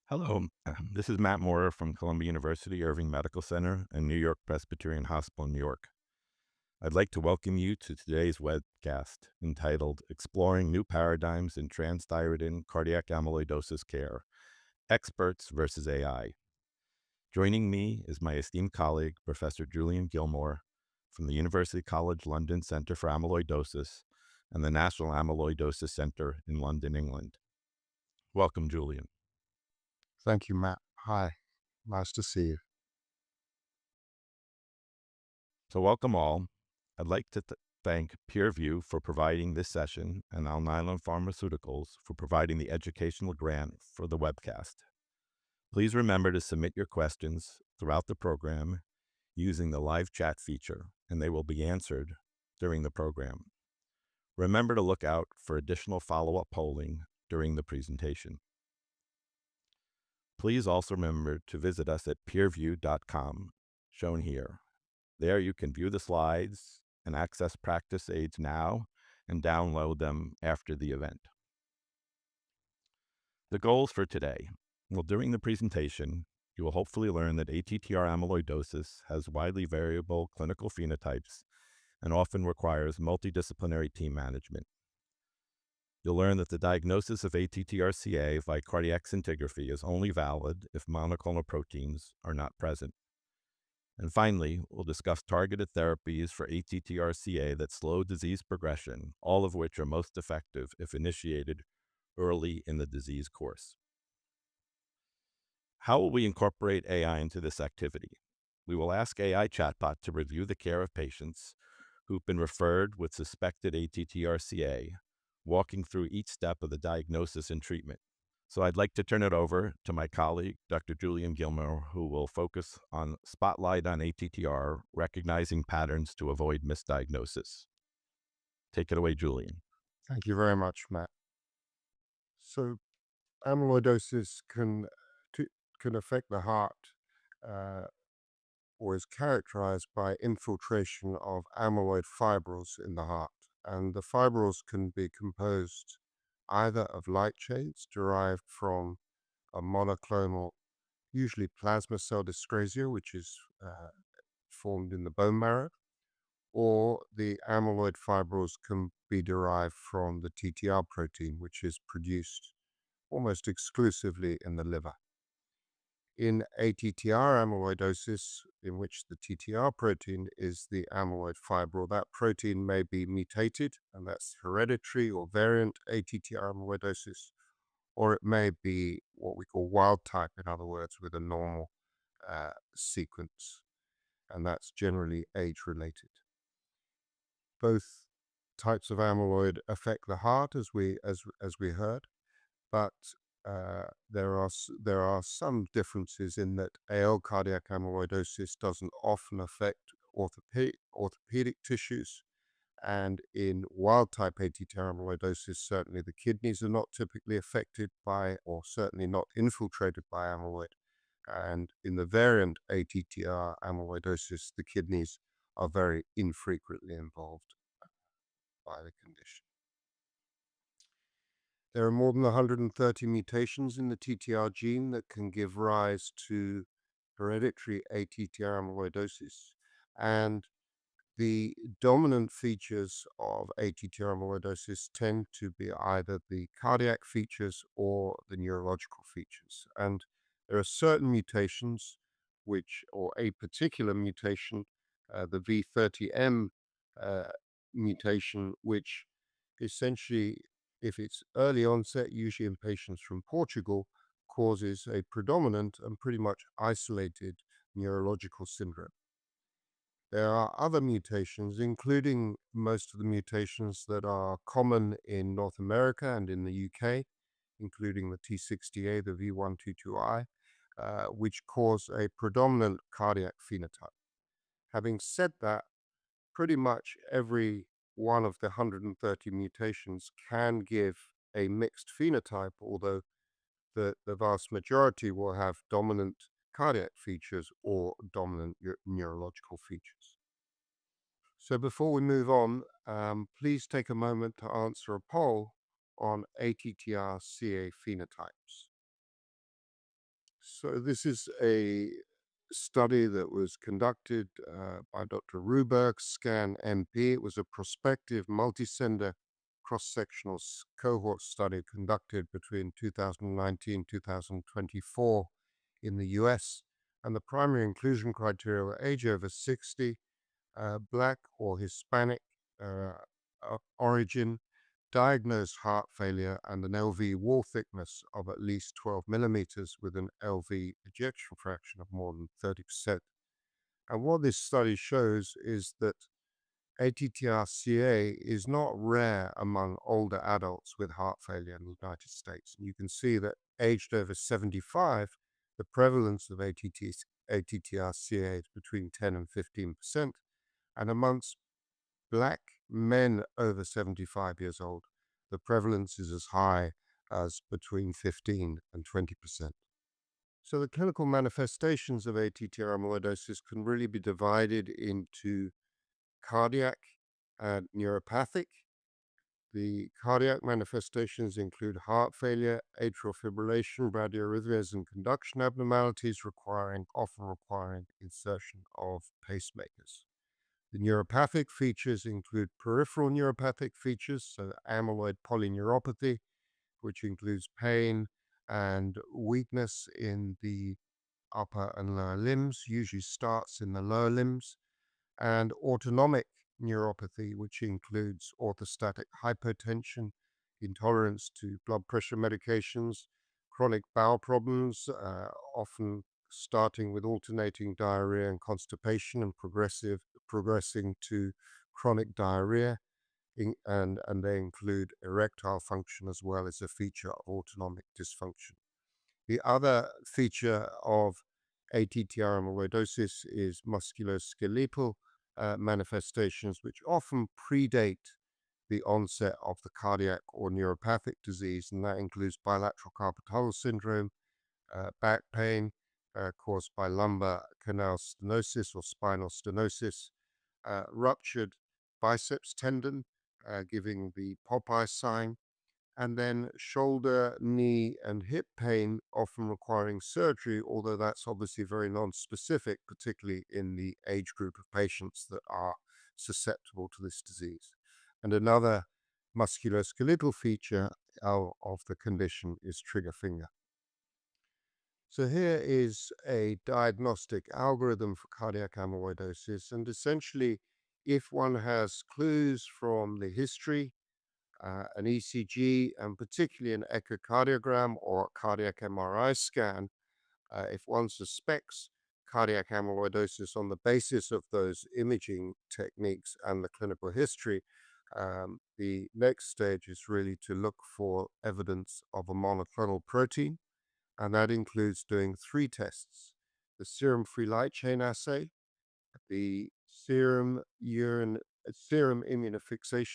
Hello, this is Matt Maurer from Columbia University Irving Medical Center and New York Presbyterian Hospital in New York. I'd like to welcome you to today's webcast entitled Exploring New Paradigms in Transthyretin Cardiac Amyloidosis Care, Experts versus AI. Joining me is my esteemed colleague, Professor Julian Gillmore from the University College London Center for Amyloidosis and the National Amyloidosis Center in London, England. Welcome, Julian. Thank you, Matt. Hi, nice to see you. So welcome all. I'd like to thank PeerView for providing this session and Alnylam Pharmaceuticals for providing the educational grant for the webcast. Please remember to submit your questions throughout the program using the live chat feature, and they will be answered during the program. Remember to look out for additional follow-up polling during the presentation. Please also remember to visit us at peerview.com, shown here. There you can view the slides and access practice aids now and download them after the event. The goals for today. Well, during the presentation, you will hopefully learn that ATTR amyloidosis has widely variable clinical phenotypes and often requires multidisciplinary team management. You'll learn that the diagnosis of ATTR-CA by cardiac scintigraphy is only valid if monoclonal proteins are not present. And finally, we'll discuss targeted therapies for ATTR-CA that slow disease progression, all of which are most effective if initiated early in the disease course. How will we incorporate AI into this activity? We will ask AI chatbot to review the care of patients who've been referred with suspected ATTR-CA, walking through each step of the diagnosis and treatment. So I'd like to turn it over to my colleague, Dr. Julian Gillmore, who will focus on Spotlight on ATTR, recognizing patterns to avoid misdiagnosis. Take it away, Julian. Thank you very much, Matt. So, amyloidosis can affect the heart or is characterized by infiltration of amyloid fibrils in the heart. And the fibrils can be composed either of light chains derived from a monoclonal, usually plasma cell dyscrasia, which is formed in the bone marrow, or the amyloid fibrils can be derived from the TTR protein, which is produced almost exclusively in the liver. In ATTR amyloidosis, in which the TTR protein is the amyloid fibril, that protein may be mutated, and that's hereditary or variant ATTR amyloidosis, or it may be what we call wild type, in other words, with a normal sequence, and that's generally age-related. Both types of amyloid affect the heart, as we heard, but there are some differences in that AL cardiac amyloidosis doesn't often affect orthopedic tissues, and in wild type ATTR amyloidosis, certainly the kidneys are not typically affected by, or certainly not infiltrated by amyloid. And in the variant ATTR amyloidosis, the kidneys are very infrequently involved by the condition. There are more than 130 mutations in the TTR gene that can give rise to hereditary ATTR amyloidosis, and the dominant features of ATTR amyloidosis tend to be either the cardiac features or the neurological features. And there are certain mutations or a particular mutation, the V30M mutation, which essentially, if it's early onset, usually in patients from Portugal, causes a predominant and pretty much isolated neurological syndrome. There are other mutations, including most of the mutations that are common in North America and in the UK, including the T60A, the V122I, which cause a predominant cardiac phenotype. Having said that, pretty much every one of the 130 mutations can give a mixed phenotype, although the vast majority will have dominant cardiac features or dominant neurological features. So before we move on, please take a moment to answer a poll on ATTR-CA phenotypes. So this is a study that was conducted by Dr. Ruberg, SCAN MP. It was a prospective multi-center cross-sectional cohort study conducted between 2019 2024 in the US. And the primary inclusion criteria were age over 60, Black or Hispanic uh, origin, diagnosed heart failure, and an LV wall thickness of at least 12 millimeters with an LV ejection fraction of more than 30%. And what this study shows is that ATTR-CA is not rare among older adults with heart failure in the United States. And you can see that aged over 75, the prevalence of ATTR-CA is between 10 and 15%. And amongst Black men over 75 years old, the prevalence is as high as between 15 and 20%. So the clinical manifestations of ATTR amyloidosis can really be divided into cardiac and neuropathic. The cardiac manifestations include heart failure, atrial fibrillation, bradyarrhythmias, and conduction abnormalities often requiring insertion of pacemakers. The neuropathic features include peripheral neuropathic features, so amyloid polyneuropathy, which includes pain and weakness in the upper and lower limbs, usually starts in the lower limbs, and autonomic neuropathy, which includes orthostatic hypotension, intolerance to blood pressure medications, chronic bowel problems, often starting with alternating diarrhea and constipation and progressing to chronic diarrhea. And they include erectile function as well as a feature of autonomic dysfunction. The other feature of ATTR amyloidosis is musculoskeletal manifestations, which often predate the onset of the cardiac or neuropathic disease, and that includes bilateral carpal tunnel syndrome, back pain caused by lumbar canal stenosis or spinal stenosis, ruptured biceps tendon, giving the Popeye sign, and then shoulder, knee, and hip pain, often requiring surgery, although that's obviously very non-specific, particularly in the age group of patients that are susceptible to this disease. And another musculoskeletal feature of the condition is trigger finger. So here is a diagnostic algorithm for cardiac amyloidosis, and essentially, if one has clues from the history, an ECG, and particularly an echocardiogram or a cardiac MRI scan, if one suspects cardiac amyloidosis on the basis of those imaging techniques and the clinical history, the next stage is really to look for evidence of a monoclonal protein, and that includes doing 3 tests: the serum free light chain assay, the serum immunofixation,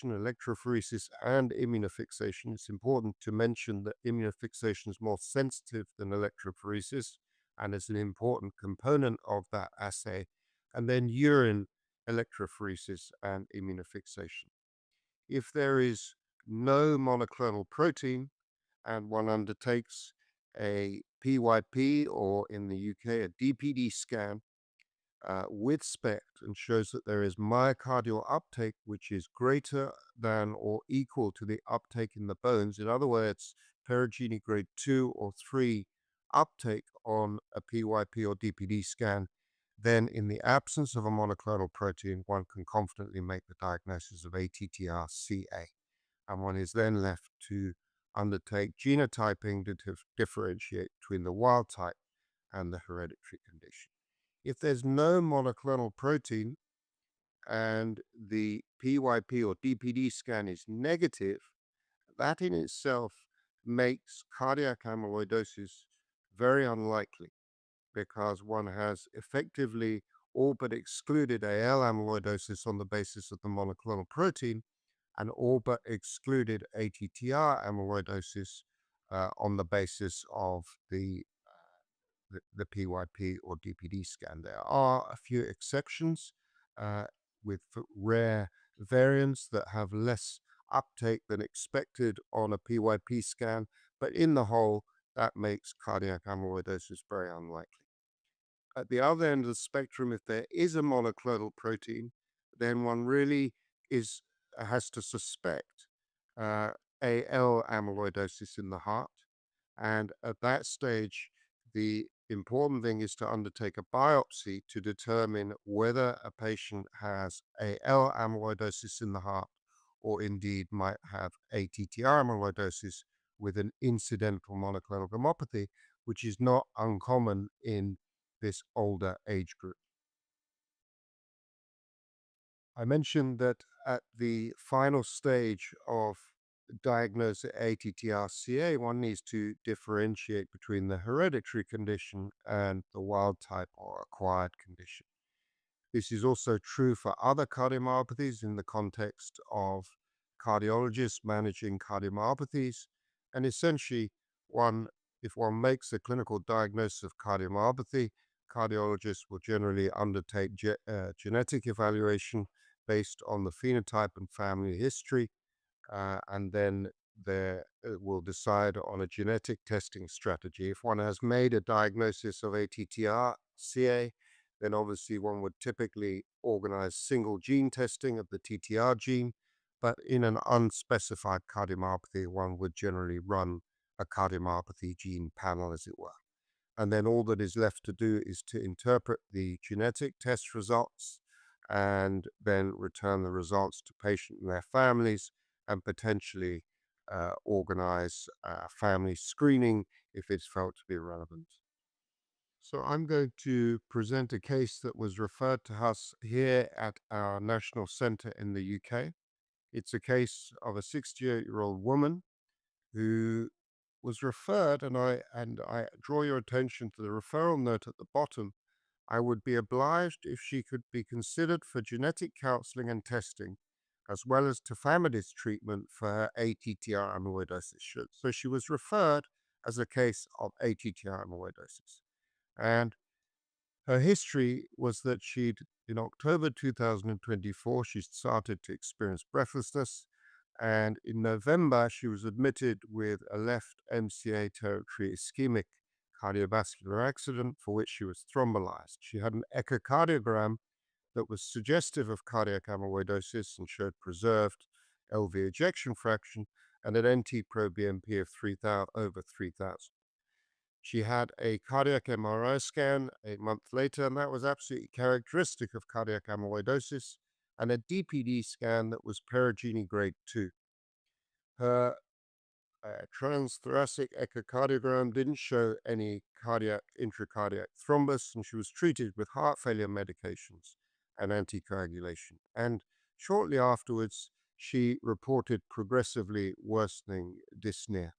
electrophoresis, and immunofixation. It's important to mention that immunofixation is more sensitive than electrophoresis and is an important component of that assay. And then urine electrophoresis and immunofixation. If there is no monoclonal protein and one undertakes a PYP, or in the UK, a DPD scan, with SPECT, and shows that there is myocardial uptake, which is greater than or equal to the uptake in the bones. In other words, perigeny grade 2 or 3 uptake on a PYP or DPD scan, then in the absence of a monoclonal protein, one can confidently make the diagnosis of ATTR-CA. And one is then left to undertake genotyping to differentiate between the wild type and the hereditary condition. If there's no monoclonal protein and the PYP or DPD scan is negative, that in itself makes cardiac amyloidosis very unlikely, because one has effectively all but excluded AL amyloidosis on the basis of the monoclonal protein and all but excluded ATTR amyloidosis on the basis of the PYP or DPD scan. There are a few exceptions with rare variants that have less uptake than expected on a PYP scan, but in the whole, that makes cardiac amyloidosis very unlikely. At the other end of the spectrum, if there is a monoclonal protein, then one really is has to suspect uh, AL amyloidosis in the heart. And at that stage, the important thing is to undertake a biopsy to determine whether a patient has AL amyloidosis in the heart or indeed might have ATTR amyloidosis with an incidental monoclonal gammopathy, which is not uncommon in this older age group. I mentioned that at the final stage of diagnosing ATTR-CA, one needs to differentiate between the hereditary condition and the wild type or acquired condition. This is also true for other cardiomyopathies in the context of cardiologists managing cardiomyopathies. And essentially, if one makes a clinical diagnosis of cardiomyopathy, cardiologists will generally undertake genetic evaluation based on the phenotype and family history, and then they will decide on a genetic testing strategy. If one has made a diagnosis of ATTR-CA, then obviously one would typically organize single gene testing of the TTR gene, but in an unspecified cardiomyopathy, one would generally run a cardiomyopathy gene panel, as it were. And then all that is left to do is to interpret the genetic test results and then return the results to patient and their families and potentially organize family screening if it's felt to be relevant. So I'm going to present a case that was referred to us here at our national center in the UK. It's a case of a 68-year-old woman who was referred, and I draw your attention to the referral note at the bottom. I would be obliged if she could be considered for genetic counseling and testing, as well as tafamidis treatment for her ATTR amyloidosis. So she was referred as a case of ATTR amyloidosis. And her history was that in October 2024, she started to experience breathlessness. And in November, she was admitted with a left MCA territory ischemic cardiovascular accident for which she was thrombolized. She had an echocardiogram that was suggestive of cardiac amyloidosis and showed preserved LV ejection fraction and an NT-proBNP of 3,000 over 3,000. She had a cardiac MRI scan a month later, and that was absolutely characteristic of cardiac amyloidosis, and a DPD scan that was perigeny grade 2. Her transthoracic echocardiogram didn't show any intracardiac thrombus, and she was treated with heart failure medications and anticoagulation. And shortly afterwards, she reported progressively worsening dyspnea.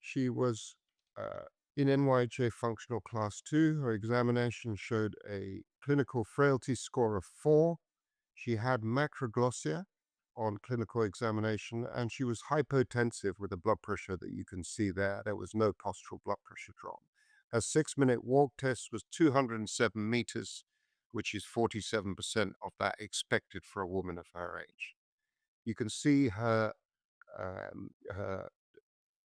She was in NYHA functional class 2. Her examination showed a clinical frailty score of 4. She had macroglossia on clinical examination, and she was hypotensive with a blood pressure that you can see there. There was no postural blood pressure drop. Her 6-minute walk test was 207 meters, which is 47% of that expected for a woman of her age. You can see her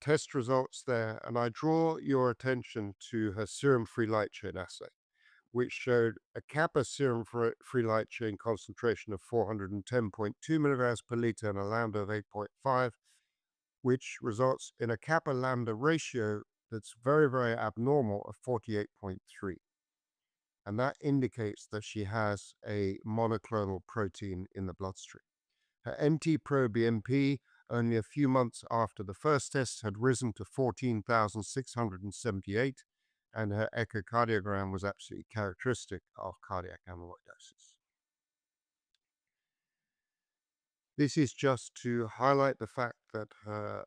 test results there, and I draw your attention to her serum free light chain assay, which showed a kappa serum free light chain concentration of 410.2 milligrams per liter and a lambda of 8.5, which results in a kappa lambda ratio that's very, very abnormal of 48.3. And that indicates that she has a monoclonal protein in the bloodstream. Her NT-proBNP, only a few months after the first test, had risen to 14,678, and her echocardiogram was absolutely characteristic of cardiac amyloidosis. This is just to highlight the fact that her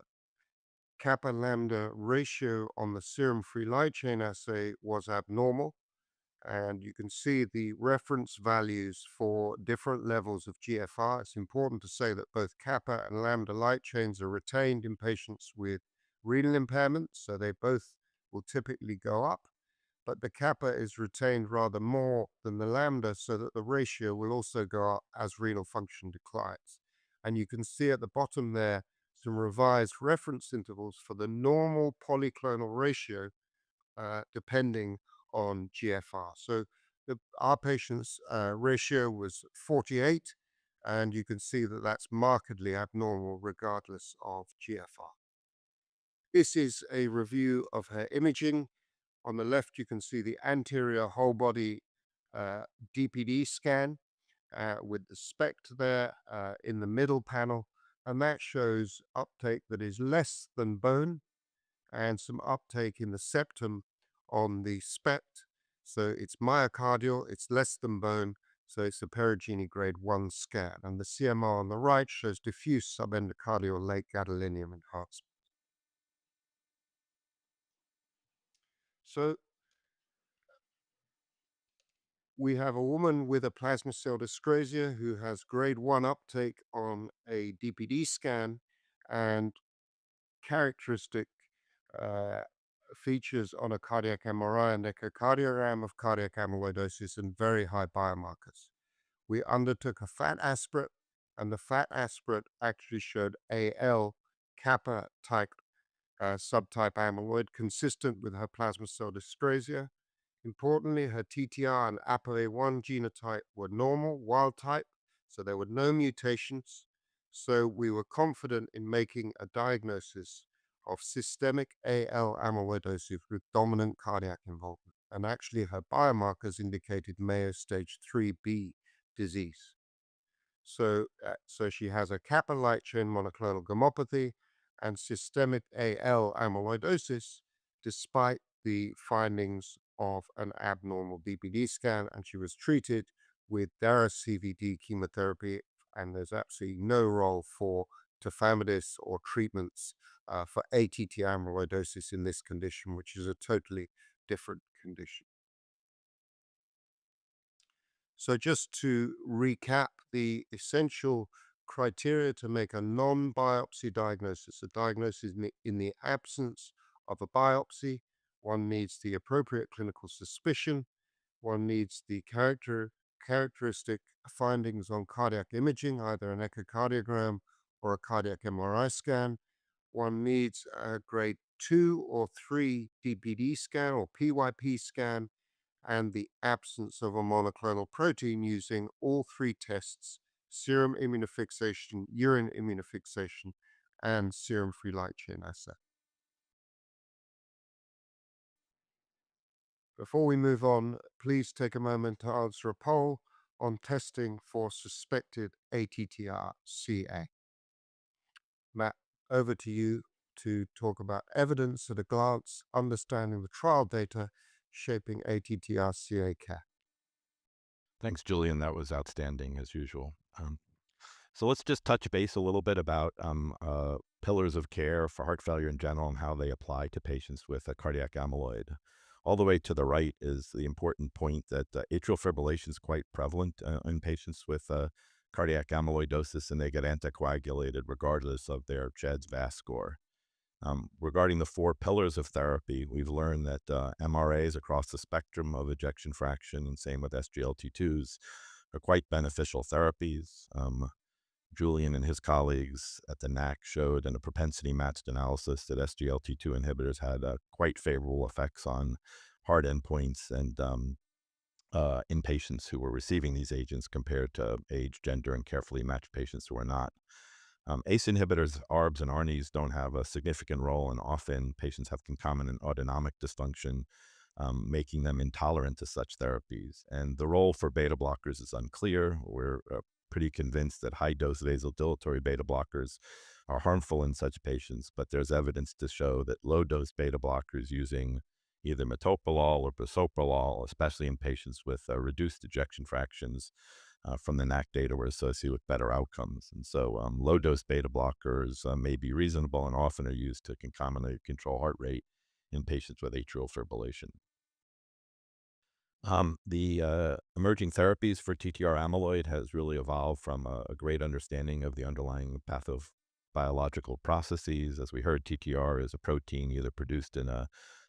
kappa lambda ratio on the serum free light chain assay was abnormal. And you can see the reference values for different levels of GFR. It's important to say that both kappa and lambda light chains are retained in patients with renal impairment, so they both will typically go up. but the kappa is retained rather more than the lambda, so that the ratio will also go up as renal function declines. And you can see at the bottom there some revised reference intervals for the normal polyclonal ratio depending on GFR. So our patient's ratio was 48, and you can see that that's markedly abnormal regardless of GFR. This is a review of her imaging. On the left, you can see the anterior whole body DPD scan with the SPECT there in the middle panel, and that shows uptake that is less than bone and some uptake in the septum on the SPECT. So it's myocardial, it's less than bone, so it's a perigeny grade 1 scan. And the CMR on the right shows diffuse subendocardial late gadolinium enhancement. So we have a woman with a plasma cell dyscrasia who has grade 1 uptake on a DPD scan and characteristic uh, features on a cardiac MRI and echocardiogram of cardiac amyloidosis and very high biomarkers. We undertook a fat aspirate, and the fat aspirate actually showed AL kappa type subtype amyloid consistent with her plasma cell dyscrasia. Importantly, her TTR and ApoA1 genotype were normal, wild type, so there were no mutations. So we were confident in making a diagnosis of systemic AL amyloidosis with dominant cardiac involvement. And actually, her biomarkers indicated Mayo stage 3B disease. So she has a kappa light chain monoclonal gammopathy and systemic AL amyloidosis, despite the findings of an abnormal DPD scan, and she was treated with DARA-CVD chemotherapy, and there's absolutely no role for tafamidis or treatments for ATTR amyloidosis in this condition, which is a totally different condition. So just to recap the essential criteria to make a non-biopsy diagnosis, a diagnosis in the absence of a biopsy, one needs the appropriate clinical suspicion, one needs the characteristic findings on cardiac imaging, either an echocardiogram or a cardiac MRI scan, one needs a grade 2 or 3 DPD scan or PYP scan, and the absence of a monoclonal protein using all three tests: serum immunofixation, urine immunofixation, and serum free light chain assay. Before we move on, please take a moment to answer a poll on testing for suspected ATTR-CA. Matt, over to you to talk about evidence at a glance, understanding the trial data shaping ATTR-CA care. Thanks, Julian. That was outstanding as usual. So let's just touch base a little bit about pillars of care for heart failure in general and how they apply to patients with a cardiac amyloid. All the way to the right is the important point that atrial fibrillation is quite prevalent in patients with cardiac amyloidosis, and they get anticoagulated regardless of their CHED's VAS score. Regarding the four pillars of therapy, we've learned that MRAs across the spectrum of ejection fraction, and same with SGLT2s, are quite beneficial therapies. Julian and his colleagues at the NAC showed in a propensity matched analysis that SGLT2 inhibitors had quite favorable effects on hard endpoints and in patients who were receiving these agents compared to age, gender, and carefully matched patients who were not. ACE inhibitors, ARBs, and ARNIs don't have a significant role, and often patients have concomitant autonomic dysfunction, making them intolerant to such therapies. And the role for beta blockers is unclear. We're pretty convinced that high-dose vasodilatory beta blockers are harmful in such patients, but there's evidence to show that low-dose beta blockers using either metoprolol or bisoprolol, especially in patients with reduced ejection fractions, from the NAC data were associated with better outcomes. And so low-dose beta blockers may be reasonable and often are used to concomitantly control heart rate in patients with atrial fibrillation. The emerging therapies for TTR amyloid has really evolved from a great understanding of the underlying pathobiological processes. As we heard, TTR is a protein either produced in a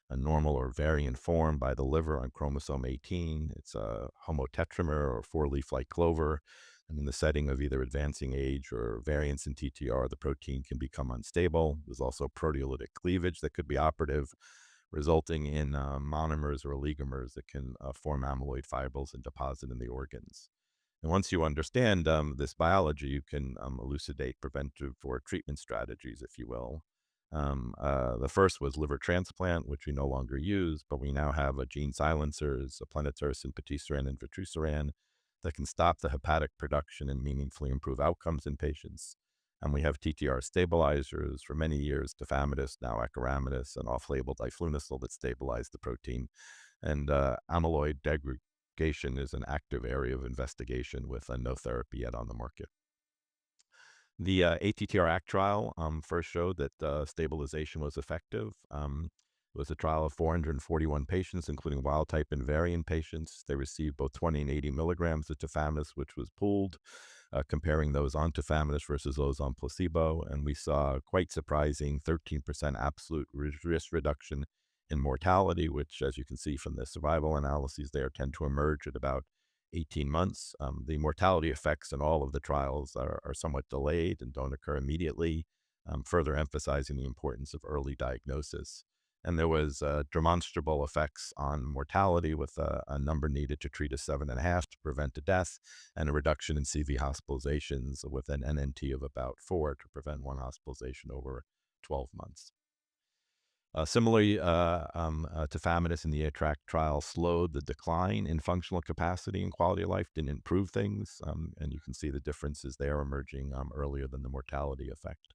a normal or variant form by the liver on chromosome 18. It's a homotetramer or four-leaf-like clover. And in the setting of either advancing age or variants in TTR, the protein can become unstable. There's also proteolytic cleavage that could be operative, resulting in monomers or oligomers that can form amyloid fibrils and deposit in the organs. And once you understand this biology, you can elucidate preventive or treatment strategies, if you will. The first was liver transplant, which we no longer use, but we now have a gene silencers, a plinotersen, patisiran, and vutrisiran that can stop the hepatic production and meaningfully improve outcomes in patients. And we have TTR stabilizers for many years, tafamidis, now acoramidis, and off-label diflunisal that stabilize the protein. And amyloid degradation is an active area of investigation with no therapy yet on the market. The ATTR ACT trial first showed that stabilization was effective. It was a trial of 441 patients, including wild type and variant patients. They received both 20 and 80 milligrams of tafamidis, which was pooled, comparing those on tafamidis versus those on placebo. And we saw quite surprising 13% absolute risk reduction in mortality, which, as you can see from the survival analyses there, tend to emerge at about 18 months. The mortality effects in all of the trials are somewhat delayed and don't occur immediately, further emphasizing the importance of early diagnosis. And there was demonstrable effects on mortality with a number needed to treat a 7.5 to prevent a death, and a reduction in CV hospitalizations with an NNT of about 4 to prevent one hospitalization over 12 months. Similarly, tafamidis in the ATTRACT trial slowed the decline in functional capacity and quality of life, didn't improve things, and you can see the differences there emerging earlier than the mortality effect.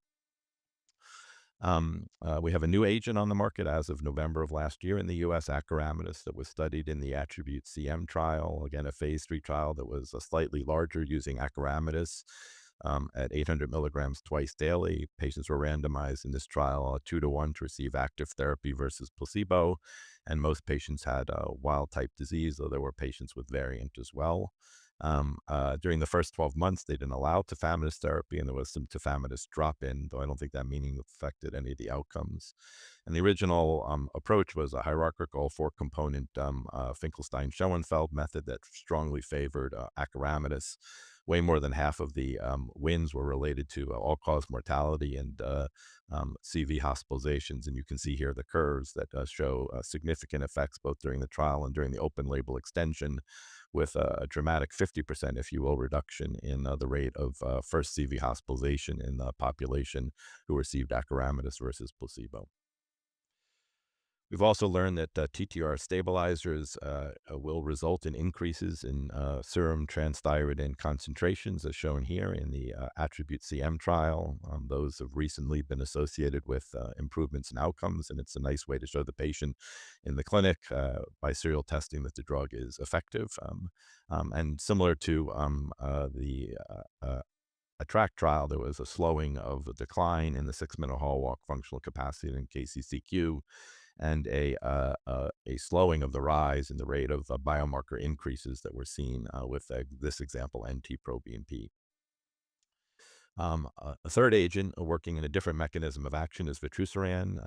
We have a new agent on the market as of November of last year in the U.S., acoramidis, that was studied in the Attribute CM trial, again, a phase 3 trial that was slightly larger using acoramidis at 800 milligrams twice daily. Patients were randomized in this trial 2-to-1 to receive active therapy versus placebo, and most patients had wild-type disease, though there were patients with variant as well. During the first 12 months, they didn't allow tafamidis therapy, and there was some tafamidis drop-in, though I don't think that meaning affected any of the outcomes. And the original approach was a hierarchical four-component Finkelstein-Schoenfeld method that strongly favored acoramidis. Way more than half of the wins were related to all-cause mortality and CV hospitalizations. And you can see here the curves that show significant effects both during the trial and during the open-label extension, with a dramatic 50%, if you will, reduction in the rate of first CV hospitalization in the population who received acoramidis versus placebo. We've also learned that TTR stabilizers will result in increases in serum transthyretin concentrations, as shown here in the Attribute CM trial. Those have recently been associated with improvements in outcomes, and it's a nice way to show the patient in the clinic by serial testing that the drug is effective. And similar to the ATTRACT trial, there was a slowing of the decline in the 6-minute hall walk functional capacity in KCCQ, and a slowing of the rise in the rate of biomarker increases that we're seeing with this example, NT-proBNP. A third agent working in a different mechanism of action is vutrisiran,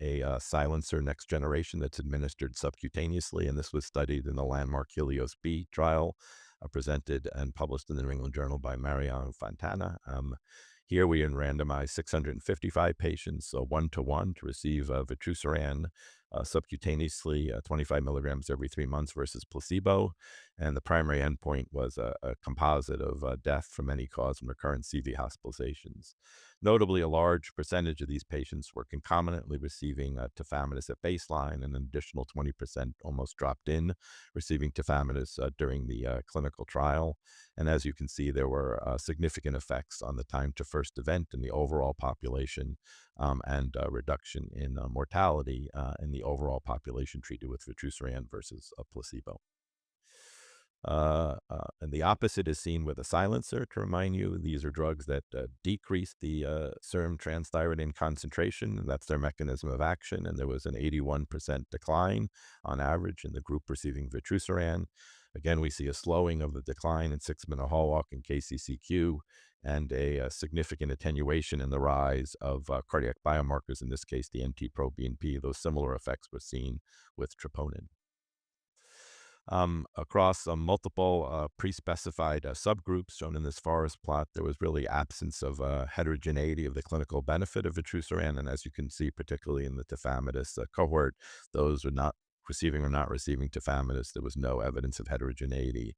a silencer next generation that's administered subcutaneously, and this was studied in the landmark Helios B trial, presented and published in the New England Journal by Mariano Fontana. Here we randomized 655 patients, 1-to-1 to receive vutrisiran subcutaneously, 25 milligrams every 3 months versus placebo. And the primary endpoint was a composite of death from any cause and recurrent CV hospitalizations. Notably, a large percentage of these patients were concomitantly receiving tafamidis at baseline, and an additional 20% almost dropped in, receiving tafamidis during the clinical trial. And as you can see, there were significant effects on the time to first event in the overall population, and reduction in mortality in the overall population treated with vutrisiran versus a placebo. And the opposite is seen with a silencer. To remind you, these are drugs that decrease the serum transthyretin concentration, and that's their mechanism of action. And there was an 81% decline on average in the group receiving vutrisiran. Again, we see a slowing of the decline in 6-minute hall walk in KCCQ, and a significant attenuation in the rise of cardiac biomarkers, in this case, the NT-proBNP. Those similar effects were seen with troponin. Across multiple pre-specified subgroups shown in this forest plot, there was really absence of heterogeneity of the clinical benefit of vutrisiran, and as you can see, particularly in the tafamidis cohort, those were not receiving or not receiving tafamidis, there was no evidence of heterogeneity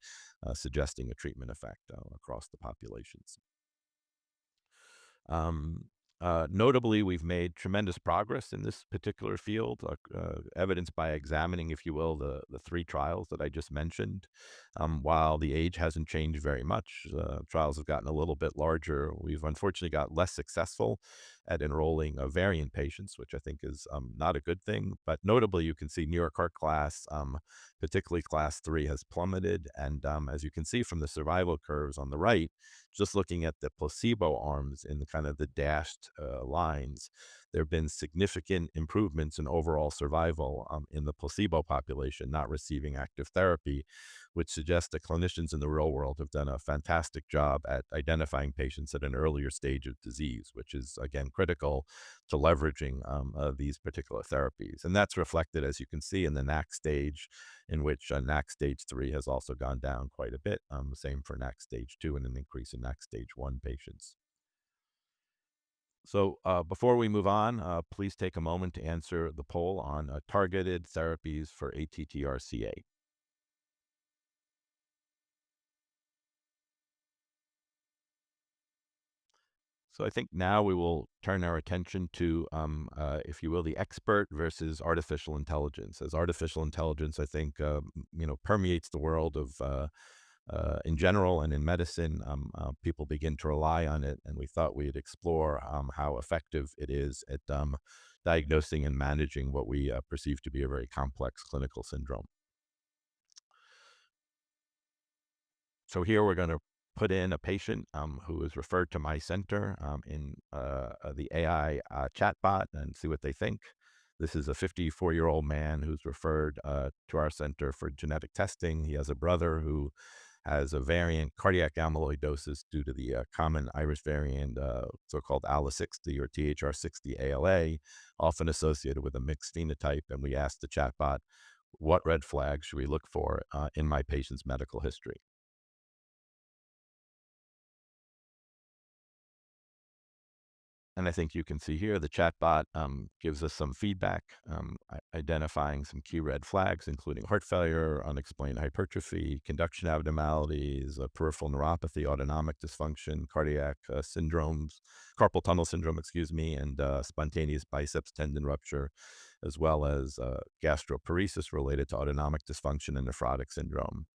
suggesting a treatment effect across the populations. Um, Notably, we've made tremendous progress in this particular field, evidenced by examining, if you will, the three trials that I just mentioned. While the age hasn't changed very much, trials have gotten a little bit larger. We've unfortunately got less successful at enrolling variant patients, which I think is not a good thing. But notably, you can see New York Heart Class, particularly Class 3, has plummeted. And as you can see from the survival curves on the right, just looking at the placebo arms in the kind of the dashed lines, there have been significant improvements in overall survival in the placebo population not receiving active therapy, which suggests that clinicians in the real world have done a fantastic job at identifying patients at an earlier stage of disease, which is, again, critical to leveraging these particular therapies. And that's reflected, as you can see, in the NAC stage, in which NAC stage 3 has also gone down quite a bit. Same for NAC stage 2 and an increase in NAC stage 1 patients. So before we move on, please take a moment to answer the poll on targeted therapies for ATTR-CA. So I think now we will turn our attention to, if you will, the expert versus artificial intelligence. As artificial intelligence, I think, permeates the world of in general and in medicine, people begin to rely on it, and we thought we'd explore how effective it is at diagnosing and managing what we perceive to be a very complex clinical syndrome. So here we're going to put in a patient who is referred to my center in the AI chatbot and see what they think. This is a 54-year-old man who's referred to our center for genetic testing. He has a brother who has a variant cardiac amyloidosis due to the common Irish variant, so-called ALA60 or THR60 ALA, often associated with a mixed phenotype. And we asked the chatbot, what red flags should we look for in my patient's medical history? And I think you can see here the chatbot gives us some feedback, identifying some key red flags, including heart failure, unexplained hypertrophy, conduction abnormalities, peripheral neuropathy, autonomic dysfunction, cardiac syndromes, carpal tunnel syndrome, excuse me, and spontaneous biceps tendon rupture, as well as gastroparesis related to autonomic dysfunction and nephrotic syndrome.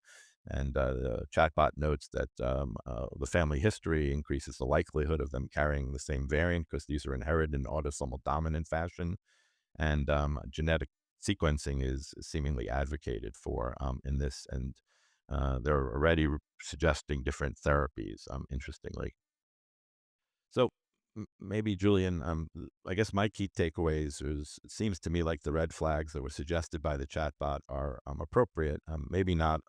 And the chatbot notes that the family history increases the likelihood of them carrying the same variant because these are inherited in autosomal dominant fashion. And genetic sequencing is seemingly advocated for in this. And they're already suggesting different therapies, interestingly. So maybe Julian, I guess my key takeaways is it seems to me like the red flags that were suggested by the chatbot are appropriate, maybe not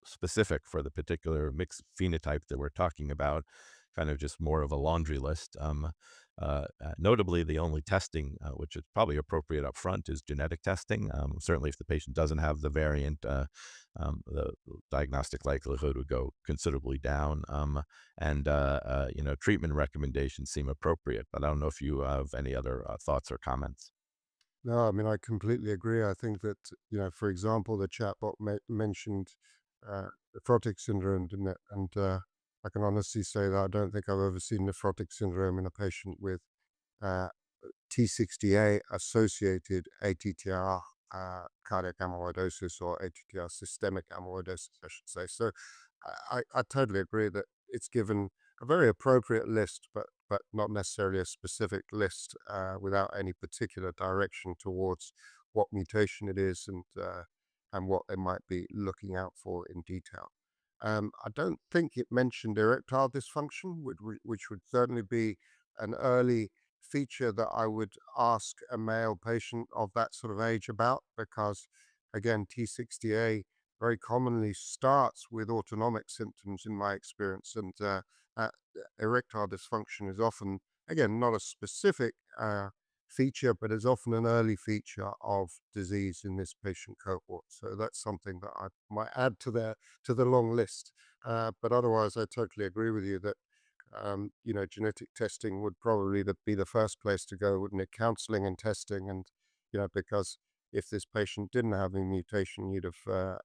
specific for the particular mixed phenotype that we're talking about, kind of just more of a laundry list. Notably, the only testing, which is probably appropriate up front, is genetic testing. Certainly, if the patient doesn't have the variant, the diagnostic likelihood would go considerably down. Treatment recommendations seem appropriate, but I don't know if you have any other thoughts or comments. No, I mean, I completely agree. I think that, for example, the chatbot mentioned nephrotic syndrome, didn't it? And I can honestly say that I don't think I've ever seen nephrotic syndrome in a patient with uh, T60A associated ATTR cardiac amyloidosis or ATTR systemic amyloidosis, I should say. So I totally agree that it's given a very appropriate list, but not necessarily a specific list without any particular direction towards what mutation it is and what they might be looking out for in detail. I don't think it mentioned erectile dysfunction, which would certainly be an early feature that I would ask a male patient of that sort of age about, because again, T60A very commonly starts with autonomic symptoms in my experience, and uh, erectile dysfunction is often, again, not a specific feature, but is often an early feature of disease in this patient cohort. So that's something that I might add to the long list. But otherwise, I totally agree with you that genetic testing would probably be the first place to go, wouldn't it? Counseling and testing, and because if this patient didn't have a mutation, you'd have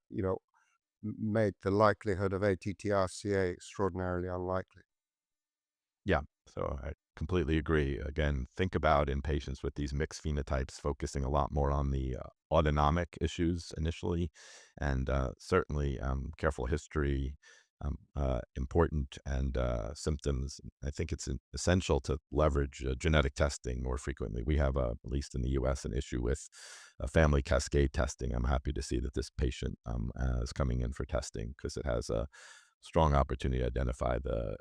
made the likelihood of ATTR-CA extraordinarily unlikely. Yeah, so I completely agree. Again, think about in patients with these mixed phenotypes, focusing a lot more on the autonomic issues initially, and certainly careful history, important, and symptoms. I think it's essential to leverage genetic testing more frequently. We have, at least in the U.S., an issue with family cascade testing. I'm happy to see that this patient is coming in for testing because it has a strong opportunity to identify the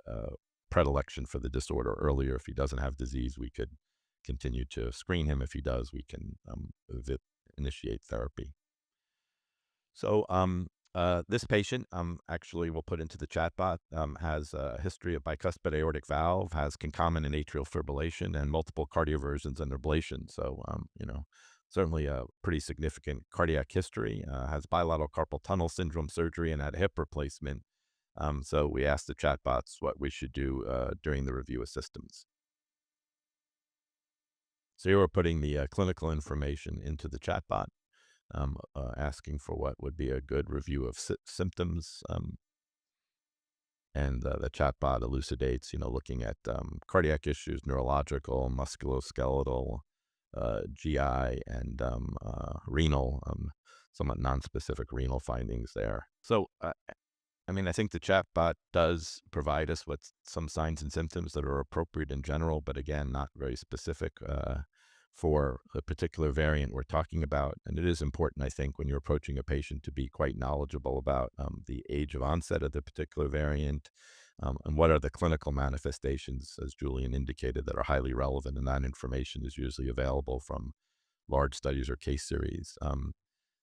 predilection for the disorder earlier. If he doesn't have disease, we could continue to screen him. If he does, we can initiate therapy. So, this patient, actually, we'll put into the chatbot, has a history of bicuspid aortic valve, has concomitant atrial fibrillation, and multiple cardioversions and ablation. So, certainly a pretty significant cardiac history. Has bilateral carpal tunnel syndrome surgery and had hip replacement. So we asked the chatbots what we should do during the review of systems. So you were putting the clinical information into the chatbot, asking for what would be a good review of symptoms. And the chatbot elucidates, looking at cardiac issues, neurological, musculoskeletal, GI, and renal, somewhat nonspecific renal findings there. So I mean, I think the chatbot does provide us with some signs and symptoms that are appropriate in general, but again, not very specific for the particular variant we're talking about. And it is important, I think, when you're approaching a patient to be quite knowledgeable about the age of onset of the particular variant, and what are the clinical manifestations, as Julian indicated, that are highly relevant. And that information is usually available from large studies or case series.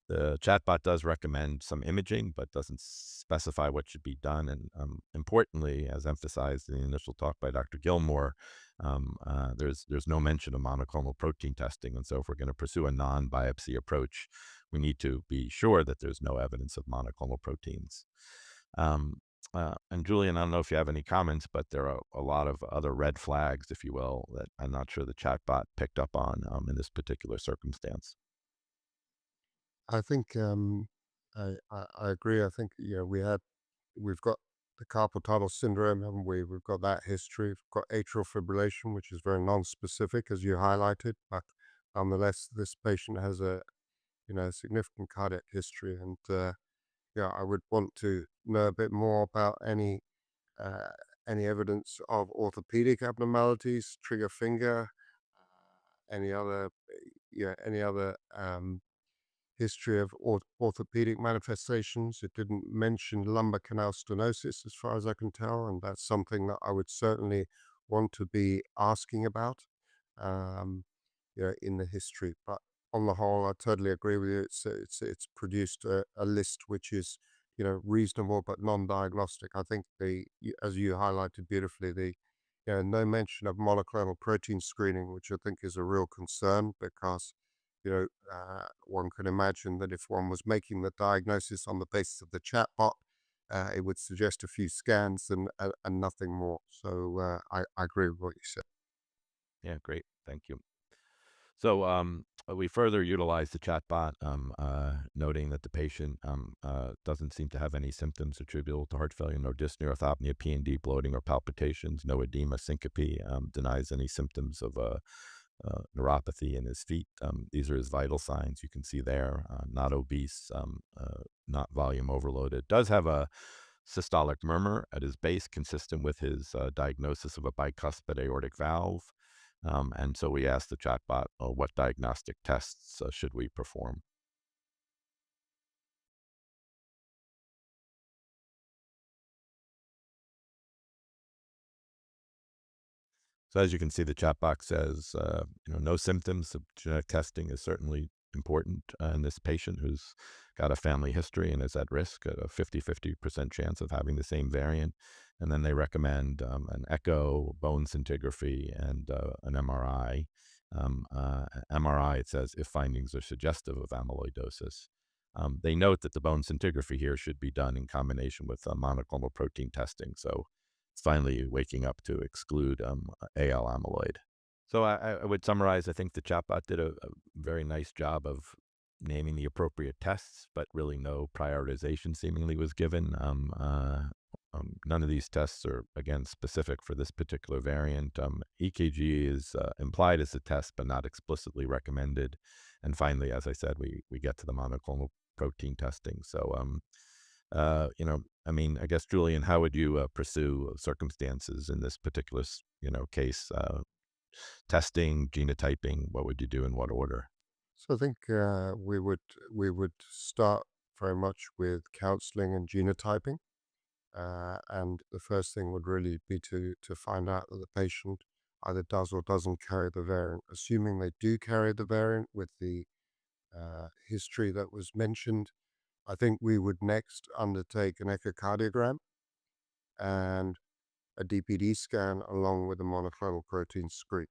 The chatbot does recommend some imaging, but doesn't specify what should be done. And importantly, as emphasized in the initial talk by Dr. Gillmore, there's no mention of monoclonal protein testing. And so, if we're going to pursue a non-biopsy approach, we need to be sure that there's no evidence of monoclonal proteins. And Julian, I don't know if you have any comments, but there are a lot of other red flags, if you will, that I'm not sure the chatbot picked up on in this particular circumstance. I think I agree. I think we've got the carpal tunnel syndrome, haven't we? We've got that history. We've got atrial fibrillation, which is very non-specific, as you highlighted, but nonetheless, this patient has a significant cardiac history, and I would want to know a bit more about uh, any evidence of orthopedic abnormalities, trigger finger, any other, any other history of orthopedic manifestations. It didn't mention lumbar canal stenosis, as far as I can tell, and that's something that I would certainly want to be asking about, um, in the history. But on the whole, I totally agree with you. It's produced a list which is reasonable but non-diagnostic. I think as you highlighted beautifully, the no mention of monoclonal protein screening, which I think is a real concern because one can imagine that if one was making the diagnosis on the basis of the chatbot, it would suggest a few scans and nothing more. So I agree with what you said. Yeah, great. Thank you. So we further utilize the chatbot, noting that the patient doesn't seem to have any symptoms attributable to heart failure, no dyspnea, orthopnea, P&D, bloating, or palpitations, no edema, syncope, denies any symptoms of neuropathy in his feet. These are his vital signs. You can see there, not obese, not volume overloaded. Does have a systolic murmur at his base, consistent with his diagnosis of a bicuspid aortic valve. And so we asked the chatbot, what diagnostic tests should we perform? So as you can see, the chat box says, no symptoms of genetic testing is certainly important in this patient who's got a family history and is at risk at a 50% chance of having the same variant. And then they recommend an echo, bone scintigraphy, and an MRI. MRI, it says, if findings are suggestive of amyloidosis. They note that the bone scintigraphy here should be done in combination with monoclonal protein testing. So it's finally waking up to exclude AL amyloid. So I would summarize, I think the chatbot did a very nice job of naming the appropriate tests, but really no prioritization seemingly was given. None of these tests are, again, specific for this particular variant. EKG is implied as a test, but not explicitly recommended. And finally, as I said, we get to the monoclonal protein testing. So, I mean, I guess, Julian, how would you pursue circumstances in this particular, case? Testing, genotyping, what would you do in what order? So I think we would start very much with counseling and genotyping. And the first thing would really be to find out that the patient either does or doesn't carry the variant. Assuming they do carry the variant with the history that was mentioned, I think we would next undertake an echocardiogram and a DPD scan along with a monoclonal protein screen.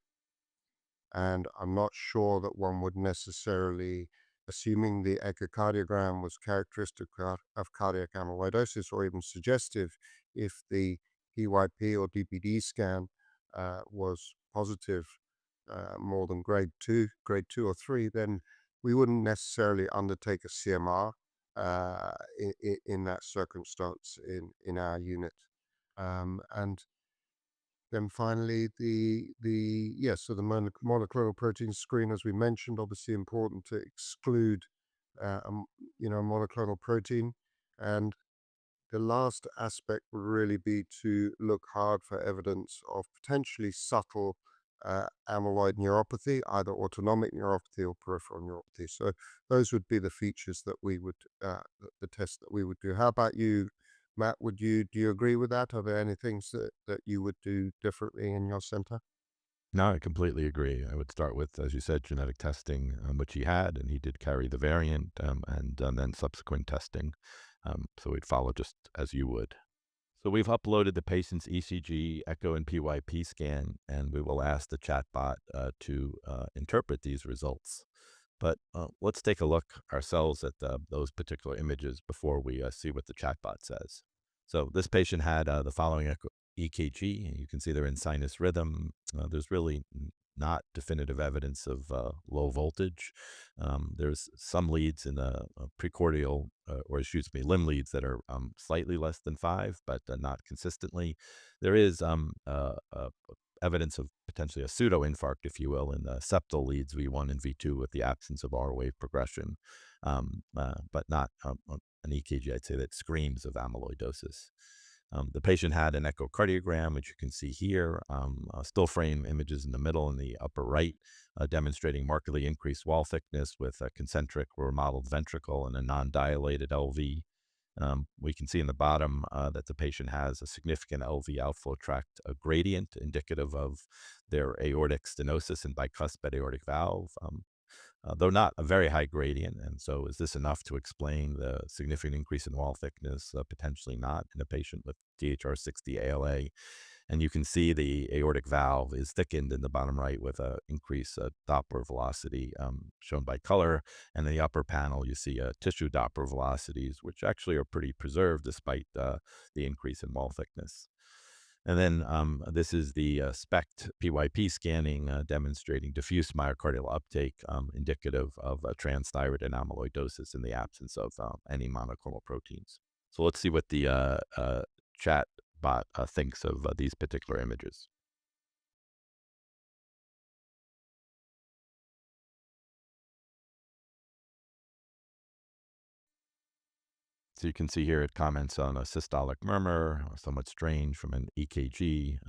And I'm not sure that one would necessarily, assuming the echocardiogram was characteristic of cardiac amyloidosis or even suggestive, if the PYP or DPD scan was positive more than grade two or three, then we wouldn't necessarily undertake a CMR in that circumstance in our unit. And then finally, so the monoclonal protein screen, as we mentioned, obviously important to exclude, monoclonal protein. And the last aspect would really be to look hard for evidence of potentially subtle amyloid neuropathy, either autonomic neuropathy or peripheral neuropathy. So those would be the features that we would, the test that we would do. How about you, Matt? Do you agree with that? Are there any things that you would do differently in your center? No, I completely agree. I would start with, as you said, genetic testing, which he had, and he did carry the variant, and then subsequent testing. So we'd follow just as you would. So we've uploaded the patient's ECG, echo, and PYP scan, and we will ask the chatbot to interpret these results. But let's take a look ourselves at those particular images before we see what the chatbot says. So this patient had the following EKG, and you can see they're in sinus rhythm. There's really not definitive evidence of low voltage. There's some leads in the precordial, or excuse me, limb leads that are slightly less than 5, but not consistently. There is evidence of potentially a pseudo infarct, if you will, in the septal leads V1 and V2 with the absence of R wave progression, but not an EKG, I'd say, that screams of amyloidosis. The patient had an echocardiogram, which you can see here, still frame images in the middle and the upper right, demonstrating markedly increased wall thickness with a concentric or remodeled ventricle and a non-dilated LV. We can see in the bottom that the patient has a significant LV outflow tract gradient indicative of their aortic stenosis and bicuspid aortic valve, though not a very high gradient. And so is this enough to explain the significant increase in wall thickness? Potentially not in a patient with THR60 ALA. And you can see the aortic valve is thickened in the bottom right with an increased Doppler velocity shown by color. And in the upper panel, you see tissue Doppler velocities, which actually are pretty preserved despite the increase in wall thickness. And then this is the SPECT PYP scanning demonstrating diffuse myocardial uptake, indicative of transthyretin amyloidosis in the absence of any monoclonal proteins. So let's see what the chat bot thinks of these particular images. So you can see here it comments on a systolic murmur, somewhat strange from an EKG,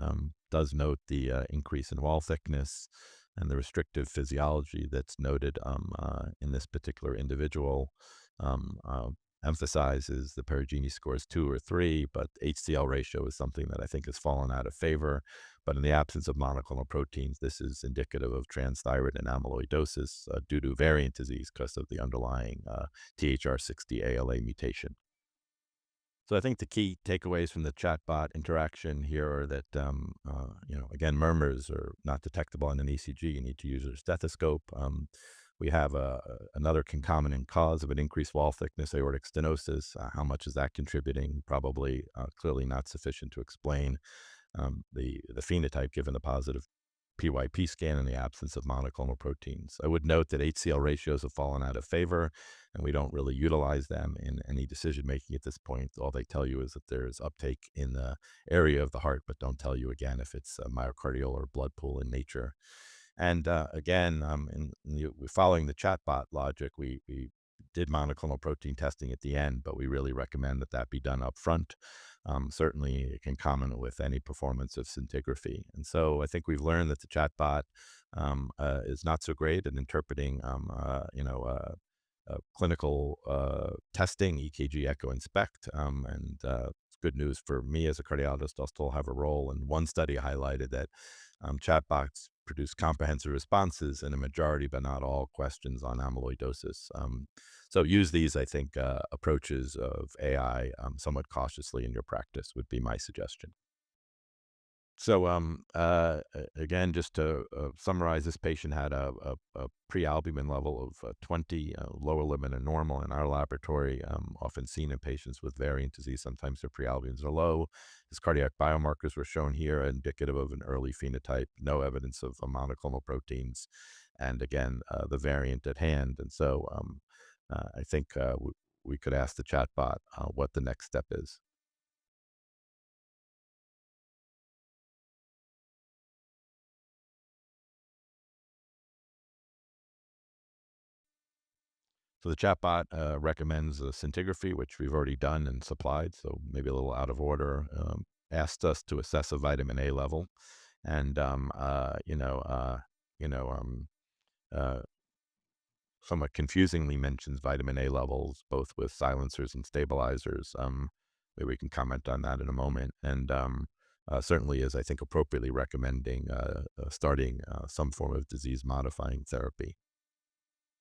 does note the increase in wall thickness and the restrictive physiology that's noted in this particular individual. emphasizes the Perugini score is 2 or 3, but HCl ratio is something that I think has fallen out of favor. But in the absence of monoclonal proteins, this is indicative of transthyretin and amyloidosis due to variant disease because of the underlying THR60 ALA mutation. So I think the key takeaways from the chatbot interaction here are that, again, murmurs are not detectable in an ECG. You need to use a stethoscope. We have another concomitant cause of an increased wall thickness, aortic stenosis. How much is that contributing? Probably clearly not sufficient to explain the phenotype given the positive PYP scan in the absence of monoclonal proteins. I would note that HCl ratios have fallen out of favor, and we don't really utilize them in any decision making at this point. All they tell you is that there's uptake in the area of the heart, but don't tell you again if it's myocardial or blood pool in nature. And again, following the chatbot logic, we did monoclonal protein testing at the end, but we really recommend that that be done up front. Certainly, it can comment with any performance of scintigraphy. And so I think we've learned that the chatbot is not so great at interpreting, clinical testing, EKG, echo, inspect. It's good news for me as a cardiologist. I'll still have a role. And one study highlighted that chatbots produce comprehensive responses in a majority, but not all, questions on amyloidosis. So use these, I think, approaches of AI somewhat cautiously in your practice would be my suggestion. So, again, just to summarize, this patient had a prealbumin level of 20, lower limit of normal in our laboratory, often seen in patients with variant disease. Sometimes their prealbumins are low. His cardiac biomarkers were shown here, indicative of an early phenotype, no evidence of monoclonal proteins, and again, the variant at hand. And so I think we could ask the chatbot what the next step is. So the chatbot recommends a scintigraphy, which we've already done and supplied, so maybe a little out of order. Asked us to assess a vitamin A level, and you know, um, uh, somewhat confusingly mentions vitamin A levels, both with silencers and stabilizers. Maybe we can comment on that in a moment, and certainly is, I think, appropriately recommending starting some form of disease modifying therapy.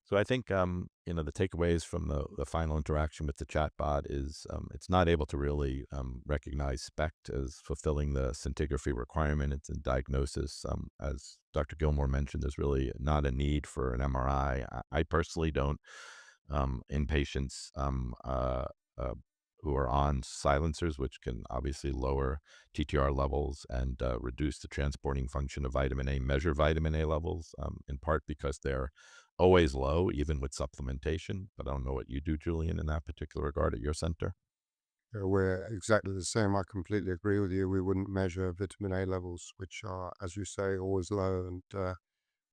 So I think the takeaways from the final interaction with the chatbot is it's not able to really recognize SPECT as fulfilling the scintigraphy requirement. It's in diagnosis. As Dr. Gilmore mentioned, there's really not a need for an MRI. I personally don't in patients uh, who are on silencers, which can obviously lower TTR levels and reduce the transporting function of vitamin A, measure vitamin A levels, in part because they're always low, even with supplementation. But I don't know what you do, Julian, in that particular regard at your center. We're exactly the same. I completely agree with you. We wouldn't measure vitamin A levels, which are, as you say, always low. And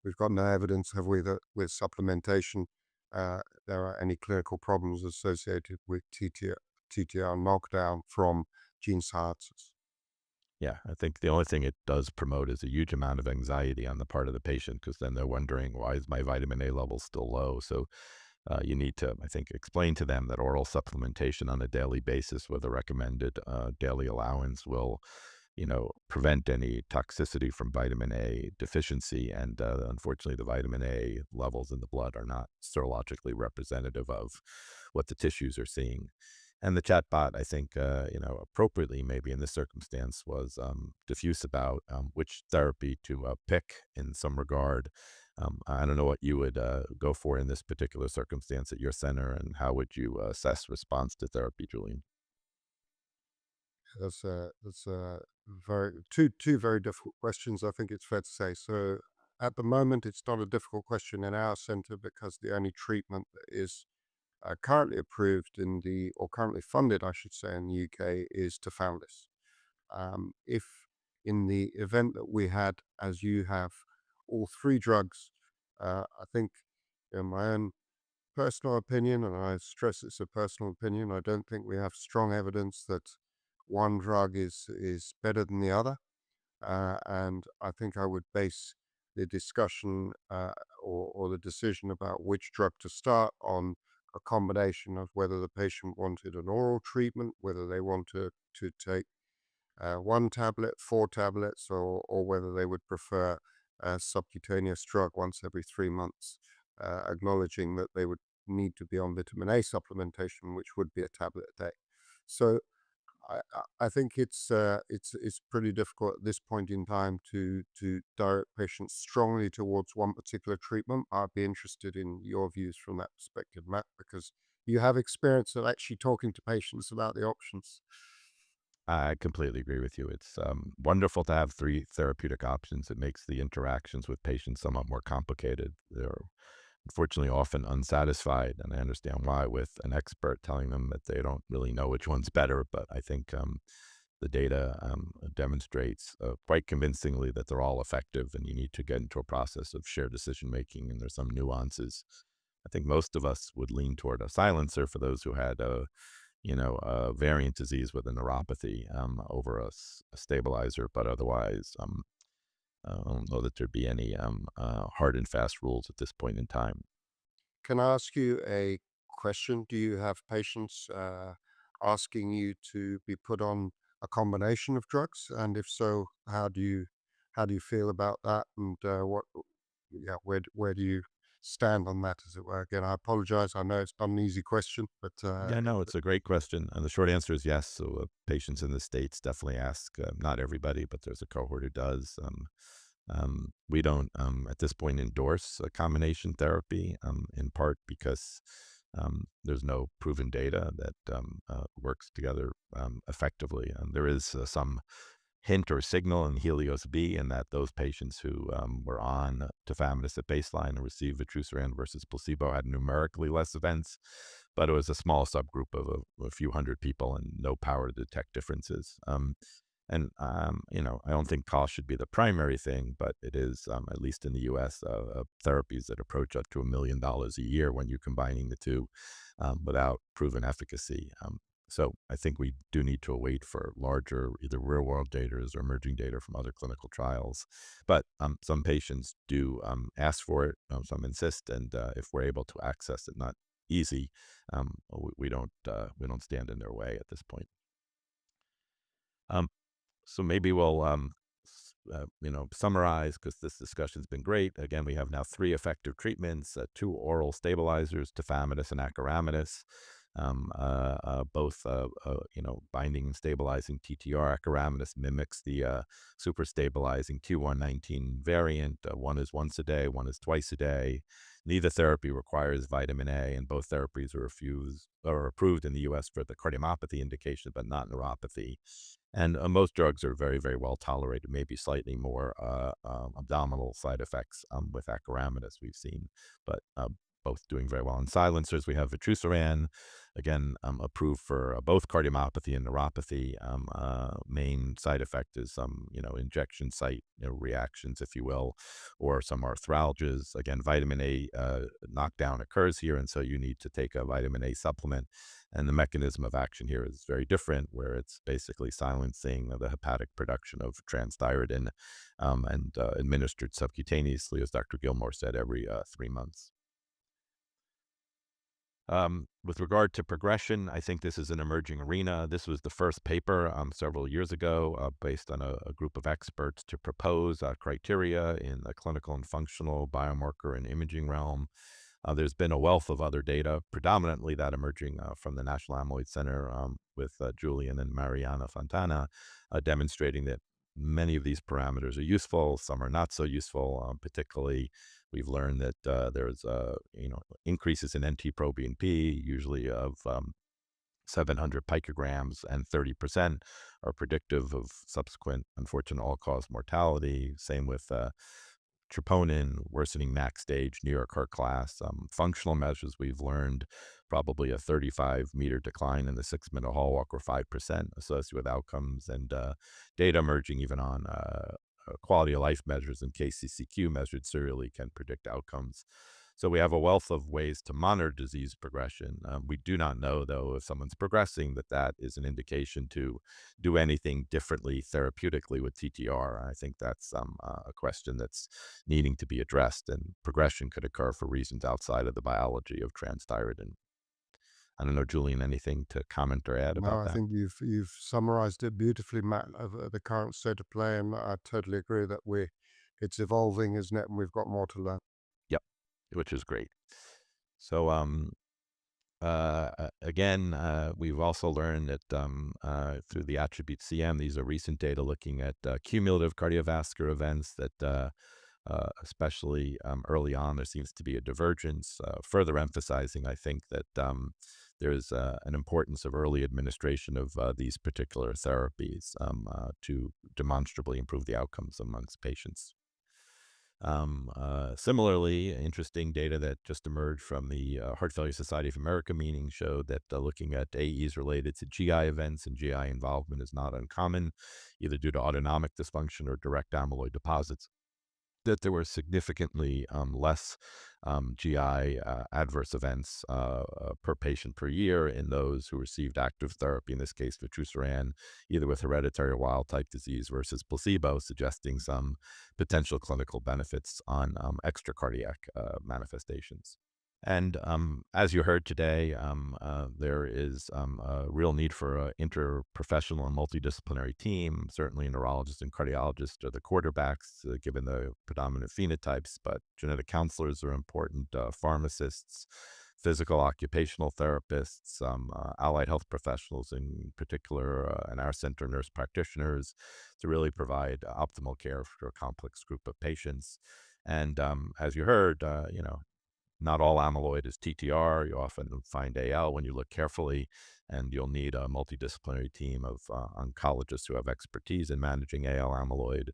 we've got no evidence, have we, that with supplementation there are any clinical problems associated with TTR knockdown from gene silencers. Yeah, I think the only thing it does promote is a huge amount of anxiety on the part of the patient because then they're wondering, why is my vitamin A level still low? So you need to, I think, explain to them that oral supplementation on a daily basis with a recommended daily allowance will, prevent any toxicity from vitamin A deficiency. And unfortunately, the vitamin A levels in the blood are not serologically representative of what the tissues are seeing. And the chatbot, I think, appropriately, maybe in this circumstance, was diffuse about which therapy to pick in some regard. I don't know what you would go for in this particular circumstance at your center, and how would you assess response to therapy, Julian? That's very two very difficult questions. I think it's fair to say. So at the moment, it's not a difficult question in our center because the only treatment that is currently approved or currently funded, I should say, in the UK is tafamidis. If in the event that we had, as you have, all three drugs, I think, in my own personal opinion, and I stress it's a personal opinion, I don't think we have strong evidence that one drug is better than the other. And I think I would base the discussion or the decision about which drug to start on a combination of whether the patient wanted an oral treatment, whether they wanted to take one tablet, four tablets, or whether they would prefer a subcutaneous drug once every 3 months, acknowledging that they would need to be on vitamin A supplementation, which would be a tablet a day. So I think it's pretty difficult at this point in time to direct patients strongly towards one particular treatment. I'd be interested in your views from that perspective, Matt, because you have experience of actually talking to patients about the options. I completely agree with you. It's wonderful to have three therapeutic options. It makes the interactions with patients somewhat more complicated. They're unfortunately often unsatisfied, and I understand why, with an expert telling them that they don't really know which one's better. But I think the data demonstrates quite convincingly that they're all effective, and you need to get into a process of shared decision making, and there's some nuances. I think most of us would lean toward a silencer for those who had a variant disease with a neuropathy over a stabilizer, but otherwise, I don't know that there'd be any hard and fast rules at this point in time. Can I ask you a question? Do you have patients asking you to be put on a combination of drugs? And if so, how do you feel about that? And yeah, where do you stand on that, as it were? Again, I apologize. I know it's not an easy question, but Yeah, no, it's a great question. And the short answer is yes. So patients in the States definitely ask, not everybody, but there's a cohort who does. We don't, at this point, endorse a combination therapy, in part because there's no proven data that works together effectively. There is some hint or signal in Helios B in that those patients who were on tafamidis at baseline and received vutrisiran versus placebo had numerically less events, but it was a small subgroup of a few hundred people and no power to detect differences. I don't think cost should be the primary thing, but it is, at least in the US, therapies that approach up to $1 million a year when you're combining the two without proven efficacy. So I think we do need to await for larger either real world data or emerging data from other clinical trials. But some patients do ask for it, some insist, and if we're able to access it, not easy, we don't stand in their way at this point. Um, so maybe we'll summarize, because this discussion's been great. Again, we have now three effective treatments: two oral stabilizers, tafamidis and acoramidis. Both binding and stabilizing TTR. Acoramidis mimics the super stabilizing Q119 variant. One is once a day, one is twice a day. Neither therapy requires vitamin A, and both therapies are approved in the U.S. for the cardiomyopathy indication, but not neuropathy. And most drugs are very, very well tolerated, maybe slightly more abdominal side effects with acoramidis we've seen, but both doing very well. In silencers, we have vutrisiran, again, approved for both cardiomyopathy and neuropathy. Main side effect is some, injection site reactions, if you will, or some arthralgias. Again, vitamin A knockdown occurs here, and so you need to take a vitamin A supplement. And the mechanism of action here is very different, where it's basically silencing the hepatic production of transthyretin and administered subcutaneously, as Dr. Gilmore said, every 3 months. With regard to progression, I think this is an emerging arena. This was the first paper several years ago based on a group of experts to propose criteria in the clinical and functional biomarker and imaging realm. There's been a wealth of other data, predominantly that emerging from the National Amyloid Center with Julian and Mariana Fontana, demonstrating that many of these parameters are useful. Some are not so useful. Particularly, we've learned that there's increases in NT-proBNP, usually of 700 picograms, and 30% are predictive of subsequent unfortunate all-cause mortality. Same with troponin, worsening max stage, New York Heart class. Functional measures, we've learned probably a 35-meter decline in the 6-minute hall walk, or 5% associated with outcomes, and data emerging even on quality of life measures and KCCQ measured serially can predict outcomes. So we have a wealth of ways to monitor disease progression. We do not know, though, if someone's progressing, that is an indication to do anything differently therapeutically with TTR. I think that's a question that's needing to be addressed, and progression could occur for reasons outside of the biology of transthyretin. I don't know, Julian, anything to comment or add No, about I that? think you've summarized it beautifully, Matt, of the current state of play, and I totally agree that it's evolving, isn't it? And we've got more to learn. Yep, which is great. So, again, we've also learned that through the attribute CM, these are recent data looking at cumulative cardiovascular events that especially early on, there seems to be a divergence, further emphasizing, I think, that there's an importance of early administration of these particular therapies to demonstrably improve the outcomes amongst patients. Similarly, interesting data that just emerged from the Heart Failure Society of America meeting showed that looking at AEs related to GI events and GI involvement is not uncommon, either due to autonomic dysfunction or direct amyloid deposits, that there were significantly less GI adverse events per patient per year in those who received active therapy, in this case, vutrisiran, either with hereditary or wild type disease versus placebo, suggesting some potential clinical benefits on extracardiac manifestations. And as you heard today, there is a real need for an interprofessional and multidisciplinary team. Certainly, neurologists and cardiologists are the quarterbacks, given the predominant phenotypes, but genetic counselors are important, pharmacists, physical occupational therapists, allied health professionals, in particular, in our center, nurse practitioners, to really provide optimal care for a complex group of patients. And as you heard, not all amyloid is TTR. You often find AL when you look carefully, and you'll need a multidisciplinary team of oncologists who have expertise in managing AL amyloid.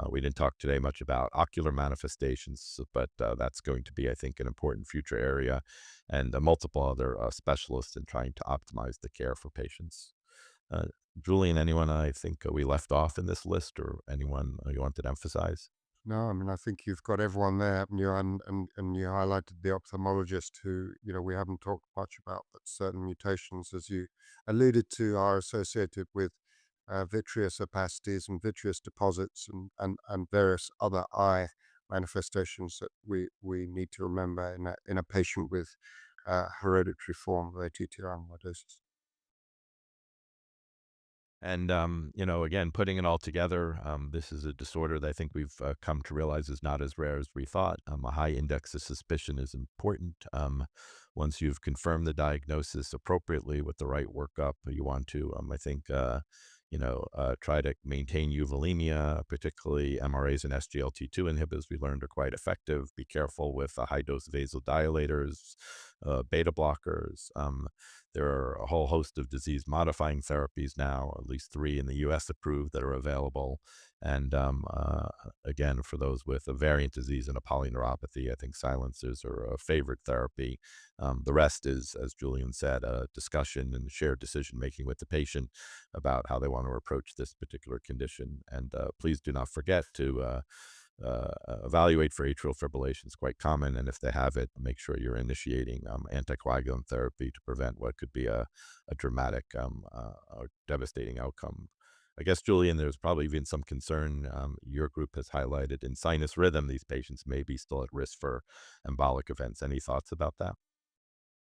We didn't talk today much about ocular manifestations, but that's going to be, I think, an important future area, and multiple other specialists in trying to optimize the care for patients. Uh, Julian, anyone I think we left off in this list, or anyone you wanted to emphasize? No, I mean, I think you've got everyone there, haven't you? And you highlighted the ophthalmologist who, we haven't talked much about, but certain mutations, as you alluded to, are associated with vitreous opacities and vitreous deposits and various other eye manifestations that we need to remember in a patient with hereditary form of ATTR amyloidosis. And, again, putting it all together, this is a disorder that I think we've come to realize is not as rare as we thought. A high index of suspicion is important. Once you've confirmed the diagnosis appropriately with the right workup, you want to, I think, try to maintain euvolemia, particularly MRAs and SGLT2 inhibitors we learned are quite effective. Be careful with high dose vasodilators, beta blockers. There are a whole host of disease modifying therapies now, at least three in the US approved that are available. And again, for those with a variant disease and a polyneuropathy, I think silencers are a favorite therapy. The rest is, as Julian said, a discussion and shared decision making with the patient about how they want to approach this particular condition. And please do not forget to evaluate for atrial fibrillation. Is quite common, and if they have it, make sure you're initiating anticoagulant therapy to prevent what could be a dramatic or devastating outcome. I guess, Julian, there's probably been some concern your group has highlighted in sinus rhythm. These patients may be still at risk for embolic events. Any thoughts about that?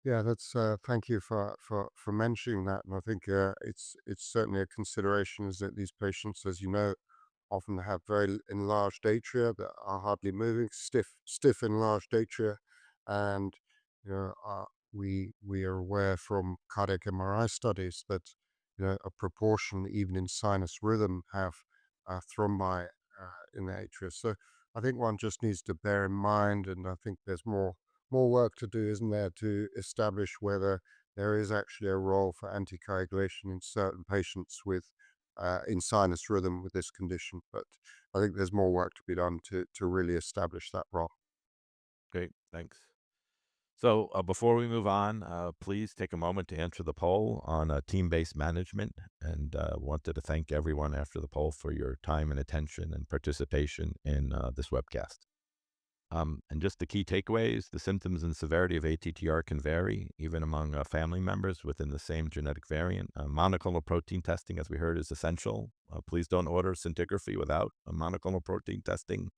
Yeah, that's thank you for mentioning that, and I think it's certainly a consideration. Is that these patients, as you know, often have very enlarged atria that are hardly moving, stiff enlarged atria, and you know we are aware from cardiac MRI studies that a proportion even in sinus rhythm have thrombi in the atria. So I think one just needs to bear in mind, and I think there's more work to do, isn't there, to establish whether there is actually a role for anticoagulation in certain patients with in sinus rhythm with this condition. But I think there's more work to be done to really establish that role. Great, thanks. So before we move on, please take a moment to answer the poll on team-based management. And wanted to thank everyone after the poll for your time and attention and participation in this webcast. And just the key takeaways: the symptoms and severity of ATTR can vary, even among family members within the same genetic variant. Monoclonal protein testing, as we heard, is essential. Please don't order scintigraphy without a monoclonal protein testing.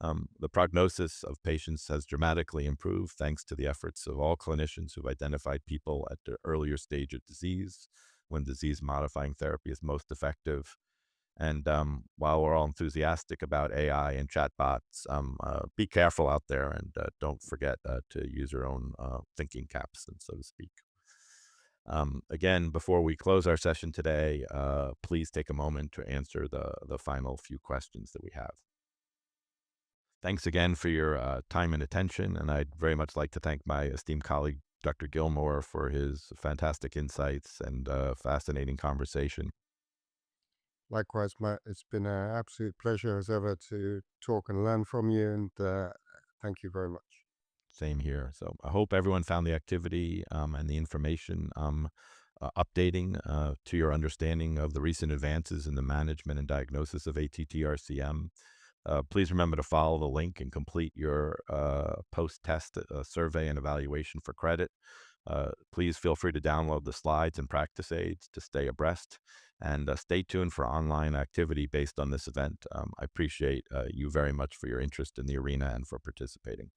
The prognosis of patients has dramatically improved thanks to the efforts of all clinicians who've identified people at the earlier stage of disease when disease modifying therapy is most effective. And while we're all enthusiastic about AI and chatbots, be careful out there and don't forget to use your own thinking caps, and so to speak. Again, before we close our session today, please take a moment to answer the final few questions that we have. Thanks again for your time and attention, and I'd very much like to thank my esteemed colleague, Dr. Gilmore, for his fantastic insights and fascinating conversation. Likewise, Matt, it's been an absolute pleasure as ever to talk and learn from you, and thank you very much. Same here. So I hope everyone found the activity and the information updating to your understanding of the recent advances in the management and diagnosis of ATTRCM. Please remember to follow the link and complete your post-test survey and evaluation for credit. Please feel free to download the slides and practice aids to stay abreast, and stay tuned for online activity based on this event. I appreciate you very much for your interest in the arena and for participating.